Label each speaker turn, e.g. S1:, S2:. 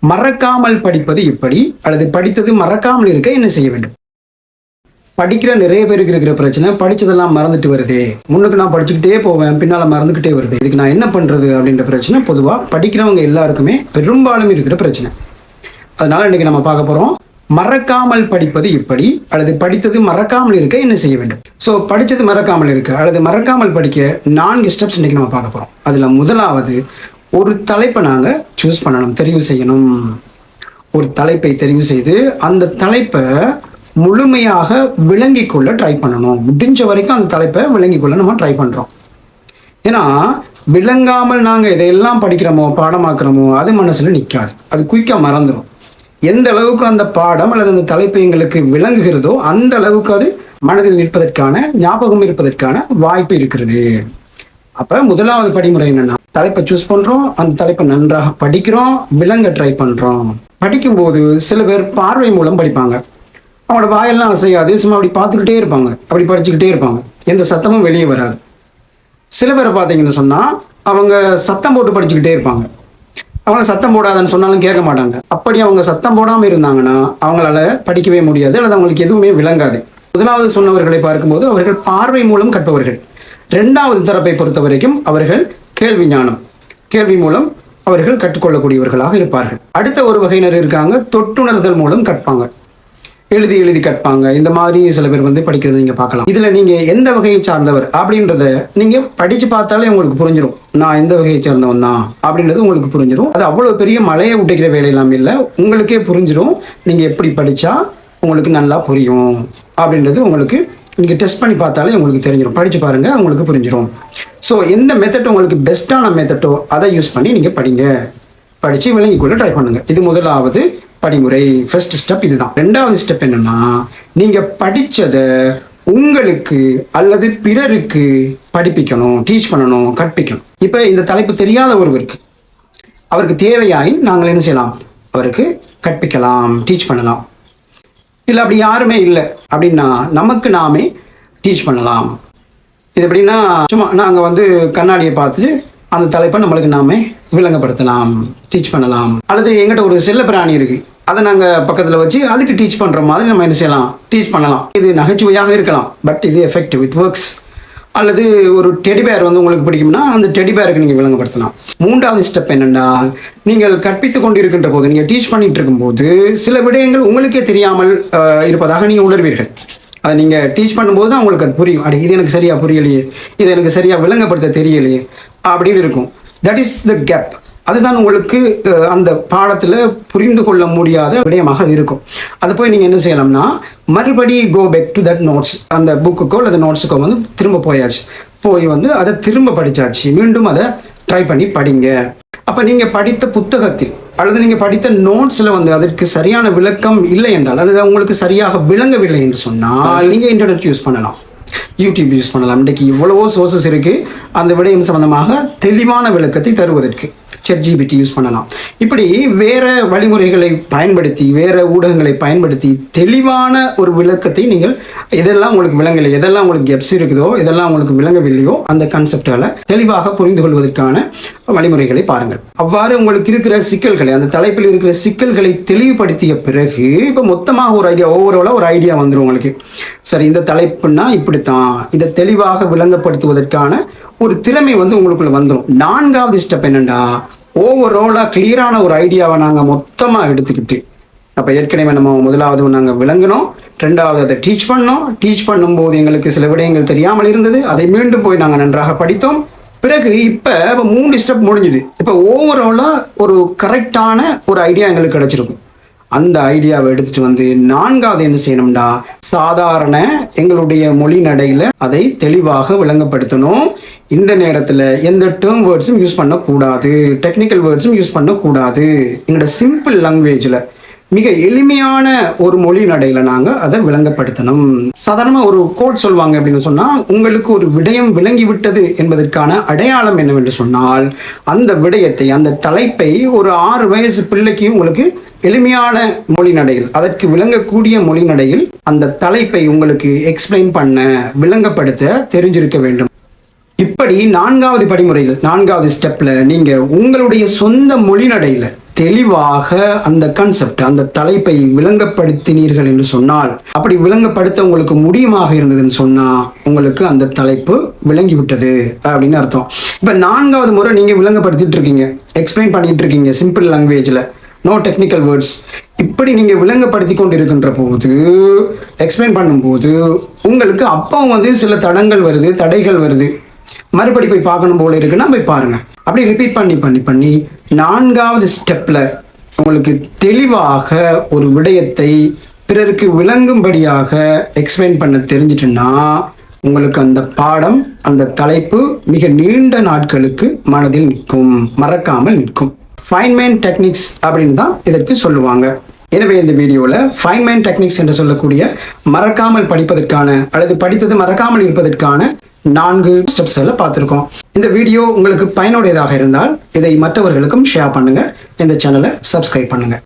S1: மறக்காமல் படிப்பது எப்படி, அல்லது படித்தது மறக்காமல் இருக்க என்ன செய்ய வேண்டும்? படிக்கிற நிறைய பேருக்கு இருக்கிற பிரச்சனை, படிச்சதெல்லாம் மறந்துட்டு வருது, முன்னுக்கு நான் படிச்சுக்கிட்டே போவேன், பின்னால மறந்துகிட்டே வருது, இதுக்கு நான் என்ன பண்றது அப்படின்ற பிரச்சனை பொதுவா படிக்கிறவங்க எல்லாருக்குமே பெரும்பாலும் இருக்கிற பிரச்சனை. அதனால இன்னைக்கு நம்ம பார்க்க போறோம், மறக்காமல் படிப்பது எப்படி, அல்லது படித்தது மறக்காமல் இருக்க என்ன செய்ய வேண்டும். ஸோ படித்தது மறக்காமல் இருக்க அல்லது மறக்காமல் படிக்க 4 ஸ்டெப்ஸ் இன்னைக்கு நம்ம பார்க்க போறோம். அதுல முதலாவது, ஒரு தலைப்பை நாங்கள் சூஸ் பண்ணணும், தெரிவு செய்யணும். ஒரு தலைப்பை தெரிவு செய்து அந்த தலைப்பை முழுமையாக விளங்கி கொள்ள ட்ரை பண்ணணும். முடிஞ்ச வரைக்கும் அந்த தலைப்பை விளங்கி கொள்ள நம்ம ட்ரை பண்றோம். ஏன்னா விளங்காமல் நாங்கள் எதையெல்லாம் படிக்கிறோமோ பாடமாக்குறோமோ அது மனசுல நிற்காது, அது குயிக்கா மறந்துடும். எந்த அளவுக்கு அந்த பாடம் அல்லது அந்த தலைப்பு எங்களுக்கு விளங்குகிறதோ அந்த அளவுக்கு அது மனதில் நிற்பதற்கான, ஞாபகம் இருப்பதற்கான வாய்ப்பு இருக்கிறது. அப்ப முதலாவது படிமுறை என்னன்னா, தலைப்பை சூஸ் பண்றோம், அந்த தலைப்பை நன்றாக படிக்கிறோம், விளங்க ட்ரை பண்றோம். படிக்கும்போது சில பேர் பார்வை மூலம் படிப்பாங்க. அவங்களோட வாயெல்லாம் அசையாது, சும்மா அப்படி பார்த்துக்கிட்டே இருப்பாங்க, அப்படி படிச்சுக்கிட்டே இருப்பாங்க, எந்த சத்தமும் வெளியே வராது. சில பேரை பார்த்தீங்கன்னு சொன்னா அவங்க சத்தம் போட்டு படிச்சுக்கிட்டே இருப்பாங்க. அவங்க சத்தம் போடாதன்னு சொன்னாலும் கேட்க மாட்டாங்க. அப்படி அவங்க சத்தம் போடாமல் இருந்தாங்கன்னா அவங்களால படிக்கவே முடியாது, அல்லது அவங்களுக்கு எதுவுமே விளங்காது. முதலாவது சொன்னவர்களை பார்க்கும்போது அவர்கள் பார்வை மூலம் கற்பவர்கள். 2வது தரப்பை பொறுத்த வரைக்கும் அவர்கள் கேள்வி ஞானம், கேள்வி மூலம் அவர்கள் கற்றுக்கொள்ளக்கூடியவர்களாக இருப்பார்கள். அடுத்த ஒரு வகையினர் இருக்காங்க, தொட்டுணர்தல் மூலம் கற்பாங்க, எழுதி எழுதி கற்பாங்க. இந்த மாதிரி சில பேர் படிக்கிறது நீங்க பார்க்கலாம். இதுல நீங்க எந்த வகையை சார்ந்தவர் அப்படின்றத நீங்க படிச்சு பார்த்தாலே உங்களுக்கு புரிஞ்சிடும். நான் எந்த வகையை சேர்ந்தவன் தான் அப்படின்றது உங்களுக்கு புரிஞ்சிடும். அது அவ்வளவு பெரிய மலையை உடைக்கிற வேலையெல்லாம் இல்லை, உங்களுக்கே புரிஞ்சிடும். நீங்க எப்படி படிச்சா உங்களுக்கு நல்லா புரியும் அப்படின்றது உங்களுக்கு நீங்க டெஸ்ட் பண்ணி பார்த்தாலே உங்களுக்கு தெரிஞ்சிடும். படிச்சு பாருங்க, உங்களுக்கு புரிஞ்சிடும். ஸோ எந்த மெத்தட் உங்களுக்கு பெஸ்டான மெத்தட்டோ அதை யூஸ் பண்ணி நீங்க படிங்க, படிச்சு விளங்கிக்கொள்ள ட்ரை பண்ணுங்க. இது முதலாவது படிமுறை, ஃபர்ஸ்ட் ஸ்டெப் இதுதான். 2வது ஸ்டெப் என்னன்னா, நீங்க படிச்சதை உங்களுக்கு அல்லது பிறருக்கு படிப்பிக்கணும், டீச் பண்ணணும், கற்பிக்கணும். இப்ப இந்த தலைப்பு தெரியாத ஒருவருக்கு, அவருக்கு தேவையாயின் நாங்கள் என்ன செய்யலாம், அவருக்கு கற்பிக்கலாம், டீச் பண்ணலாம். இல்லை அப்படி யாருமே இல்லை அப்படின்னா நமக்கு நாமே டீச் பண்ணலாம். இது எப்படின்னா, சும்மா நாங்கள் கண்ணாடியை பார்த்துட்டு அந்த தலைப்பை நம்மளுக்கு நாமே விளங்கப்படுத்தலாம், டீச் பண்ணலாம். அல்லது எங்கிட்ட ஒரு செல்ல பிராணி இருக்கு, அதை நாங்கள் பக்கத்தில் வச்சு அதுக்கு டீச் பண்ணுற மாதிரி நம்ம என்ன செய்யலாம், டீச் பண்ணலாம். இது நகைச்சுவையாக இருக்கலாம், பட் இது எஃபெக்டிவ், இட் ஒர்க்ஸ். அல்லது ஒரு டெடிபேர் உங்களுக்கு பிடிக்கும்னா அந்த டெடிபேருக்கு நீங்கள் விளங்கப்படுத்தலாம். 3வது ஸ்டெப் என்னென்னா, நீங்கள் கற்பித்து கொண்டு இருக்கின்ற போது, நீங்கள் டீச் பண்ணிட்டு இருக்கும்போது சில விடயங்கள் உங்களுக்கே தெரியாமல் இருப்பதாக நீங்கள் உணர்வீர்கள். அதை நீங்கள் டீச் பண்ணும்போது தான் உங்களுக்கு அது புரியும். இது எனக்கு சரியா புரியலையே, இது எனக்கு சரியா விளங்கப்படுத்த தெரியலையே அப்படின்னு இருக்கும். That is the gap. அதுதான் உங்களுக்கு அந்த பாடத்தில் புரிந்து கொள்ள முடியாத விடயமாக அது இருக்கும். அதை போய் நீங்கள் என்ன செய்யலாம்னா, மறுபடி go back to that notes, அந்த புக்குக்கோ அல்லது நோட்ஸுக்கோ திரும்ப போயாச்சு, போய் அதை திரும்ப படித்தாச்சு, மீண்டும் அதை ட்ரை பண்ணி படிங்க. அப்போ நீங்கள் படித்த புத்தகத்தில் அல்லது நீங்கள் படித்த நோட்ஸில் அதற்கு சரியான விளக்கம் இல்லை என்றால், அது உங்களுக்கு சரியாக விளங்கவில்லை என்று சொன்னால் நீங்கள் இன்டர்நெட் யூஸ் பண்ணலாம், யூடியூப் யூஸ் பண்ணலாம். இன்றைக்கு இவ்வளவோ சோர்சஸ் இருக்கு அந்த விடயம் சம்பந்தமாக தெளிவான விளக்கத்தை தருவதற்கு. ChatGPT யூஸ் பண்ணலாம். இப்படி வேற வழிமுறைகளை பயன்படுத்தி, வேற ஊடகங்களை பயன்படுத்தி தெளிவான ஒரு விளக்கத்தை நீங்கள், எதெல்லாம் உங்களுக்கு விளங்கலை, எதெல்லாம் உங்களுக்கு கெப்ஸ் இருக்குதோ, எதெல்லாம் உங்களுக்கு விளங்கவில்லையோ அந்த கான்செப்டால தெளிவாக புரிந்து கொள்வதற்கான வழிமுறைகளை பாருங்கள். அவ்வாறு உங்களுக்கு இருக்கிற சிக்கல்களை, அந்த தலைப்பில் இருக்கிற சிக்கல்களை தெளிவுபடுத்திய பிறகு இப்போ மொத்தமாக ஒரு ஐடியா, ஓவராலாக ஒரு ஐடியா வந்துடும் உங்களுக்கு. சரி, இந்த தலைப்புன்னா இப்படித்தான், இதை தெளிவாக விளங்கப்படுத்துவதற்கான ஒரு திறமை உங்களுக்குள்ள வந்துடும். 4வது ஸ்டெப் என்னன்னா, ஓவராலா கிளியரான ஒரு ஐடியாவை நாங்கள் மொத்தமாக எடுத்துக்கிட்டு, அப்போ ஏற்கனவே நம்ம முதலாவது நாங்கள் விளங்கணும், 2வது அதை டீச் பண்ணோம். டீச் பண்ணும்போது எங்களுக்கு சில விடயங்கள் தெரியாமல் இருந்தது, அதை மீண்டும் போய் நாங்கள் நன்றாக படித்தோம். பிறகு இப்போ 3 ஸ்டெப் முடிஞ்சுது. இப்போ ஓவராலா ஒரு கரெக்டான ஒரு ஐடியா எங்களுக்கு கிடைச்சிருக்கும். அந்த ஐடியாவை எடுத்துட்டு 4வது என்ன செய்யணும்டா, சாதாரண எங்களுடைய மொழி நடையில அதை தெளிவாக விளங்கப்படுத்தணும். இந்த நேரத்தில் எந்த டேர்ம் வேர்ட்ஸும் யூஸ் பண்ணக்கூடாது, டெக்னிக்கல் வேர்ட்ஸும் யூஸ் பண்ணக்கூடாது. எங்களோட சிம்பிள் லாங்குவேஜில் மிக எளிமையான ஒரு மொழி நடையில நாங்க அதை விளங்கப்படுத்தணும். சாதாரணமா ஒரு கோட் சொல்வாங்க அப்படின்னு சொன்னா, உங்களுக்கு ஒரு விடயம் விளங்கி விட்டது என்பதற்கான அடையாளம் என்னவென்று சொன்னால், அந்த விடயத்தை, அந்த தலைப்பை ஒரு 6 வயசு பிள்ளைக்கு உங்களுக்கு எளிமையான மொழி நடையில், அதற்கு விளங்கக்கூடிய மொழி நடையில் அந்த தலைப்பை உங்களுக்கு எக்ஸ்பிளைன் பண்ண, விளங்கப்படுத்த தெரிஞ்சிருக்க வேண்டும். இப்படி 4வது படிமுறையில், 4வது ஸ்டெப்ல நீங்க உங்களுடைய சொந்த மொழி நடையில தெளிவாக அந்த கான்செப்ட், அந்த தலைப்பை விளங்கப்படுத்தினீர்கள் என்று சொன்னால், அப்படி விளங்கப்படுத்த உங்களுக்கு முடியுமாக இருந்ததுன்னு சொன்னா உங்களுக்கு அந்த தலைப்பு விளங்கிவிட்டது அப்படின்னு அர்த்தம். இப்ப 4வது முறை நீங்க விளங்கப்படுத்திட்டு இருக்கீங்க, எக்ஸ்பிளைன் பண்ணிட்டு இருக்கீங்க சிம்பிள் லாங்குவேஜ்ல, நோ டெக்னிக்கல் வேர்ட்ஸ். இப்படி நீங்க விளங்கப்படுத்தி கொண்டு இருக்கின்ற போது, எக்ஸ்பிளைன் பண்ணும்போது உங்களுக்கு அப்போ சில தடைகள் வருது, மறுபடி போய் பார்க்கணும் போல இருக்குன்னா போய் பாருங்க. அப்படி ரிப்பீட் பண்ணி 4வது ஸ்டெப்ல உங்களுக்கு தெளிவாக ஒரு விடயத்தை பிறருக்கு விளங்கும்படியாக எக்ஸ்பிளைன் பண்ண தெரிஞ்சிட்டுன்னா உங்களுக்கு அந்த பாடம், அந்த தலைப்பு மிக நீண்ட நாட்களுக்கு மனதில் நிற்கும், மறக்காமல் நிற்கும். ஃபைன்மேன் டெக்னிக்ஸ் அப்படின்னு தான் இதற்கு சொல்லுவாங்க. எனவே இந்த வீடியோவில் ஃபைன்மேன் டெக்னிக்ஸ் என்று சொல்லக்கூடிய மறக்காமல் படிப்பதற்கான அல்லது படித்தது மறக்காமல் இருப்பதற்கான 4 ஸ்டெப்ஸ் எல்லாம் பார்த்துருக்கோம். இந்த வீடியோ உங்களுக்கு பயனுடையதாக இருந்தால் இதை மற்றவர்களுக்கும் ஷேர் பண்ணுங்க. இந்த சேனலை சப்ஸ்கிரைப் பண்ணுங்க.